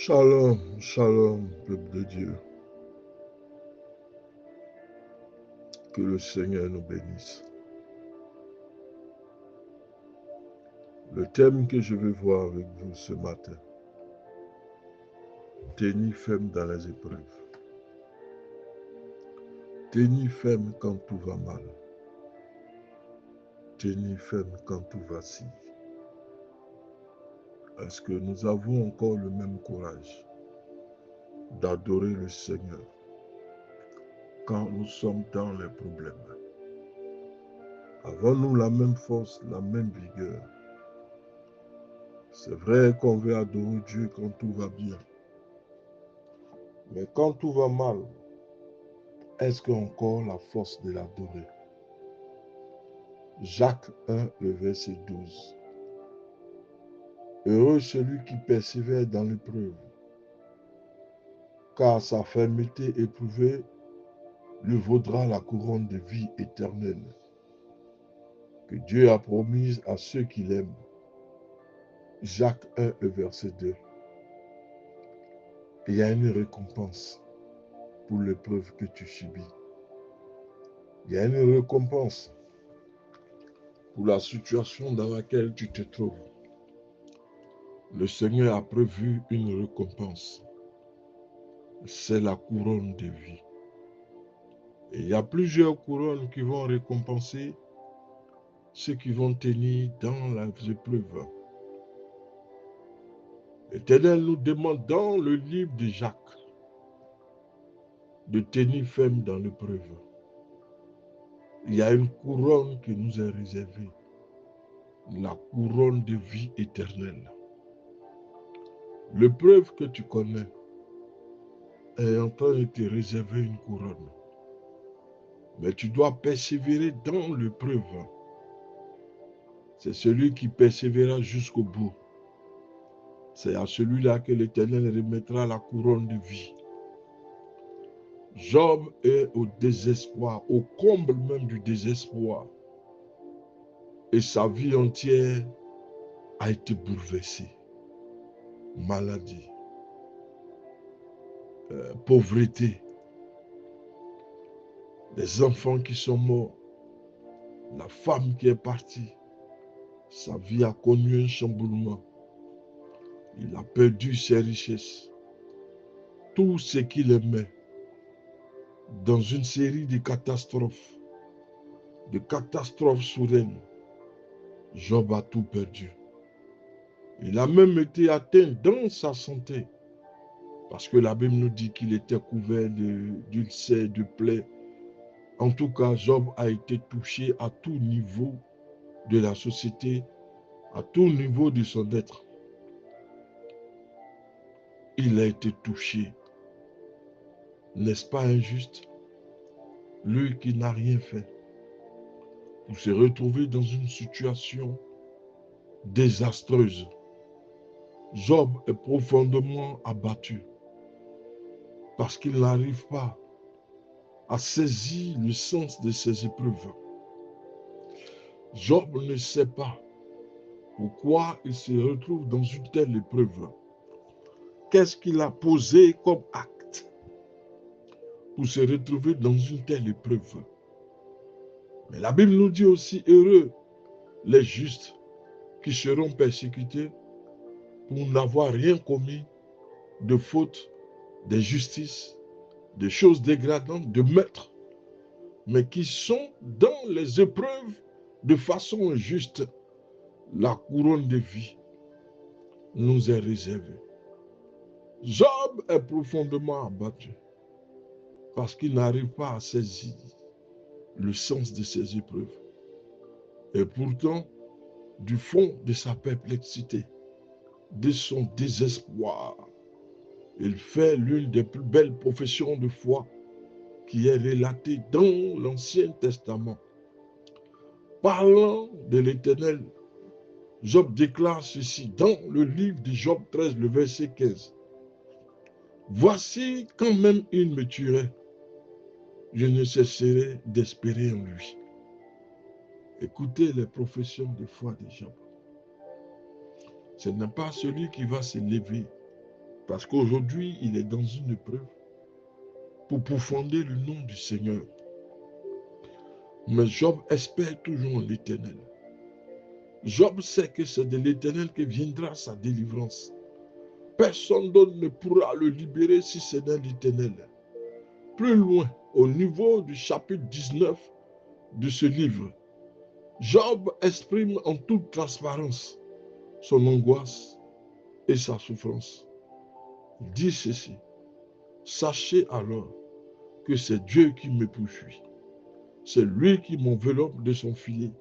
Shalom, shalom, peuple de Dieu. Que le Seigneur nous bénisse. Le thème que je vais voir avec vous ce matin, tenir ferme dans les épreuves. Tenir ferme quand tout va mal. Tenir ferme quand tout vacille. Est-ce que nous avons encore le même courage d'adorer le Seigneur quand nous sommes dans les problèmes? Avons-nous la même force, la même vigueur? C'est vrai qu'on veut adorer Dieu quand tout va bien. Mais quand tout va mal, est-ce qu'on a encore la force de l'adorer? Jacques 1, le verset 12. Heureux celui qui persévère dans l'épreuve, car sa fermeté éprouvée lui vaudra la couronne de vie éternelle, que Dieu a promise à ceux qui l'aiment. Jacques 1, le verset 2. Il y a une récompense pour l'épreuve que tu subis. Il y a une récompense pour la situation dans laquelle tu te trouves. Le Seigneur a prévu une récompense. C'est la couronne de vie. Et il y a plusieurs couronnes qui vont récompenser ceux qui vont tenir dans les épreuves. L'Éternel nous demande dans le livre de Jacques de tenir ferme dans l'épreuve. Il y a une couronne qui nous est réservée, la couronne de vie éternelle. L'épreuve que tu connais est en train de te réserver une couronne. Mais tu dois persévérer dans l'épreuve. C'est celui qui persévérera jusqu'au bout. C'est à celui-là que l'Éternel remettra la couronne de vie. Job est au désespoir, au comble même du désespoir. Et sa vie entière a été bouleversée. Maladie, pauvreté, les enfants qui sont morts, la femme qui est partie. Sa vie a connu un chamboulement. Il a perdu ses richesses. Tout ce qu'il aimait. Dans une série de catastrophes soudaines, Job a tout perdu. Il a même été atteint dans sa santé. Parce que la Bible nous dit qu'il était couvert d'ulcères, de plaies. En tout cas, Job a été touché à tout niveau de la société, à tout niveau de son être. Il a été touché. N'est-ce pas injuste? Lui qui n'a rien fait pour se retrouver dans une situation désastreuse. Job est profondément abattu parce qu'il n'arrive pas à saisir le sens de ses épreuves. Job ne sait pas pourquoi il se retrouve dans une telle épreuve. Qu'est-ce qu'il a posé comme acte pour se retrouver dans une telle épreuve? Mais la Bible nous dit aussi, heureux les justes qui seront persécutés pour n'avoir rien commis de faute, d'injustice, de choses dégradantes, de meurtre, mais qui sont dans les épreuves de façon injuste. La couronne de vie nous est réservée. Job est profondément abattu parce qu'il n'arrive pas à saisir le sens de ses épreuves. Et pourtant, du fond de sa perplexité, de son désespoir, il fait l'une des plus belles professions de foi qui est relatée dans l'Ancien Testament. Parlant de l'Éternel, Job déclare ceci dans le livre de Job 13, le verset 15. Voici quand même il me tuerait, je ne cesserai d'espérer en lui. Écoutez les professions de foi de Job. Ce n'est pas celui qui va se lever Parce qu'aujourd'hui, il est dans une épreuve pour profonder le nom du Seigneur. Mais Job espère toujours en l'Éternel. Job sait que c'est de l'Éternel que viendra sa délivrance. Personne d'autre ne pourra le libérer si ce n'est l'Éternel. Plus loin, au niveau du chapitre 19 de ce livre, Job exprime en toute transparence son angoisse et sa souffrance. Il dit ceci: sachez alors que c'est Dieu qui me poursuit. C'est lui qui m'enveloppe de son filet.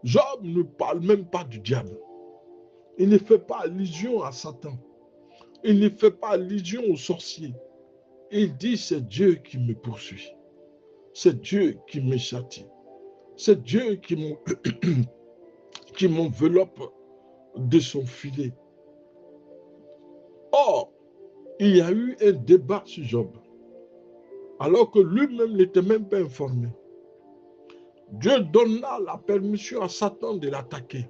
Job ne parle même pas du diable. Il ne fait pas allusion à Satan. Il ne fait pas allusion aux sorciers. Il dit c'est Dieu qui me poursuit. C'est Dieu qui me châtie. C'est Dieu qui m'enveloppe de son filet. Or, il y a eu un débat sur Job, alors que lui-même n'était même pas informé. Dieu donna la permission à Satan de l'attaquer.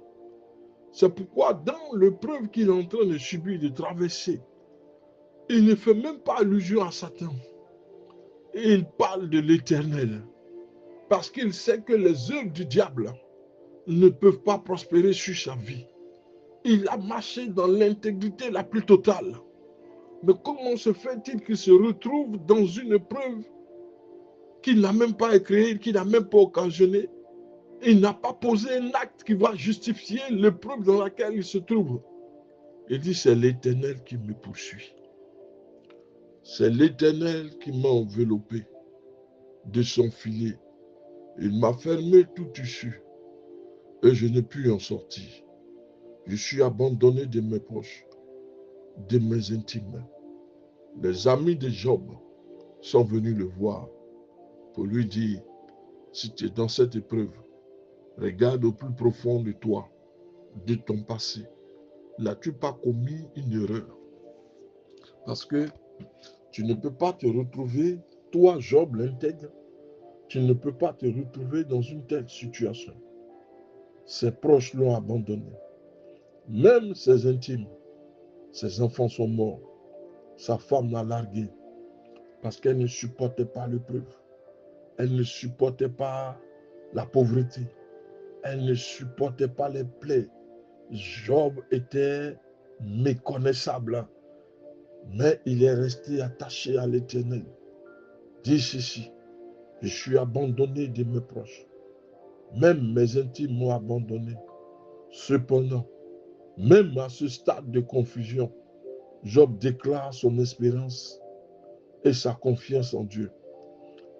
C'est pourquoi dans l'épreuve qu'il est en train de subir, de traverser, il ne fait même pas allusion à Satan. Et il parle de l'Éternel. Parce qu'il sait que les œuvres du diable ne peuvent pas prospérer sur sa vie. Il a marché dans l'intégrité la plus totale. Mais comment se fait-il qu'il se retrouve dans une épreuve qu'il n'a même pas créée, qu'il n'a même pas occasionnée? Il n'a pas posé un acte qui va justifier l'épreuve dans laquelle il se trouve. Il dit, c'est l'Éternel qui me poursuit. C'est l'Éternel qui m'a enveloppé de son filet. Il m'a fermé tout issue et je n'ai pu en sortir. Je suis abandonné de mes proches, de mes intimes. Les amis de Job sont venus le voir pour lui dire, si tu es dans cette épreuve, regarde au plus profond de toi, de ton passé. N'as-tu pas commis une erreur? Parce que tu ne peux pas te retrouver, toi Job l'intègre, tu ne peux pas te retrouver dans une telle situation. Ses proches l'ont abandonné. Même ses intimes, ses enfants sont morts. Sa femme l'a largué parce qu'elle ne supportait pas l'épreuve. Elle ne supportait pas la pauvreté. Elle ne supportait pas les plaies. Job était méconnaissable, mais il est resté attaché à l'Éternel. Dis ceci, je suis abandonné de mes proches. Même mes intimes m'ont abandonné. Cependant, même à ce stade de confusion, Job déclare son espérance et sa confiance en Dieu.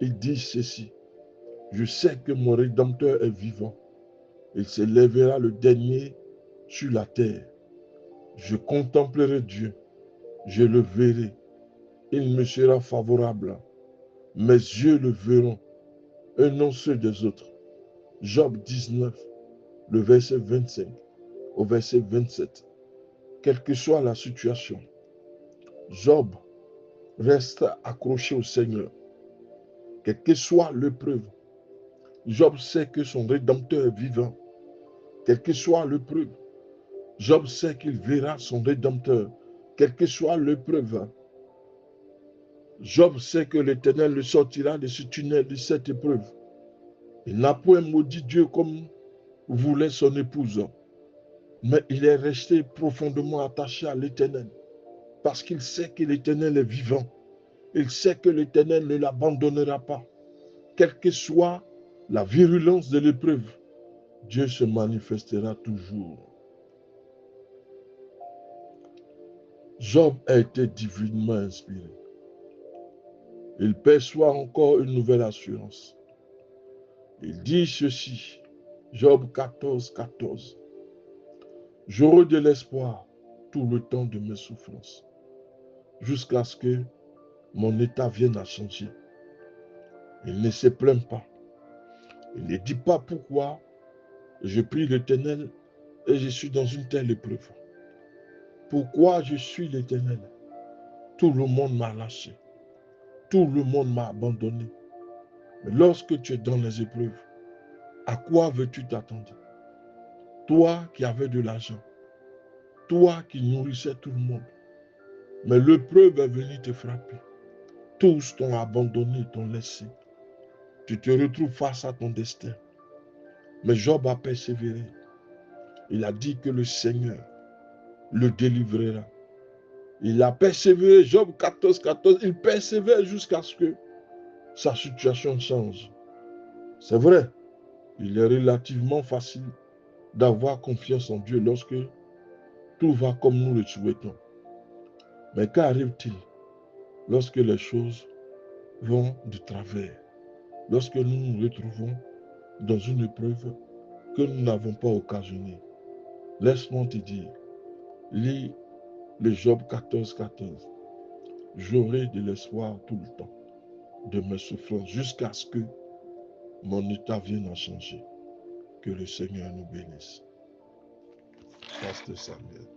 Il dit ceci, je sais que mon Rédempteur est vivant. Il se lèvera le dernier sur la terre. Je contemplerai Dieu, je le verrai. Il me sera favorable. Mes yeux le verront et non ceux des autres. Job 19, le verset 25 au verset 27. Quelle que soit la situation, Job reste accroché au Seigneur. Quelle que soit l'épreuve, Job sait que son Rédempteur est vivant. Quelle que soit l'épreuve, Job sait qu'il verra son Rédempteur. Quelle que soit l'épreuve, Job sait que l'Éternel le sortira de ce tunnel, de cette épreuve. Il n'a point maudit Dieu comme voulait son épouse, mais il est resté profondément attaché à l'Éternel parce qu'il sait que l'Éternel est vivant. Il sait que l'Éternel ne l'abandonnera pas. Quelle que soit la virulence de l'épreuve, Dieu se manifestera toujours. Job a été divinement inspiré. Il perçoit encore une nouvelle assurance. Il dit ceci, Job 14, 14. J'aurai de l'espoir tout le temps de mes souffrances, jusqu'à ce que mon état vienne à changer. Il ne se plaint pas. Il ne dit pas pourquoi je prie l'Éternel et je suis dans une telle épreuve. Pourquoi je suis l'Éternel? Tout le monde m'a lâché. Tout le monde m'a abandonné. Mais lorsque tu es dans les épreuves, à quoi veux-tu t'attendre? Toi qui avais de l'argent, toi qui nourrissais tout le monde, Mais l'épreuve est venue te frapper. Tous t'ont abandonné, t'ont laissé. Tu te retrouves face à ton destin. Mais Job a persévéré. Il a dit que le Seigneur le délivrera. Il a persévéré, Job 14, 14, il persévère jusqu'à ce que sa situation change. C'est vrai, il est relativement facile d'avoir confiance en Dieu lorsque tout va comme nous le souhaitons. Mais qu'arrive-t-il lorsque les choses vont de travers? Lorsque nous nous retrouvons dans une épreuve que nous n'avons pas occasionnée? Laisse-moi te dire, lis le Job 14, 14. J'aurai de l'espoir tout le temps de mes souffrances jusqu'à ce que mon état vienne à changer. Que le Seigneur nous bénisse. Pasteur Samuel.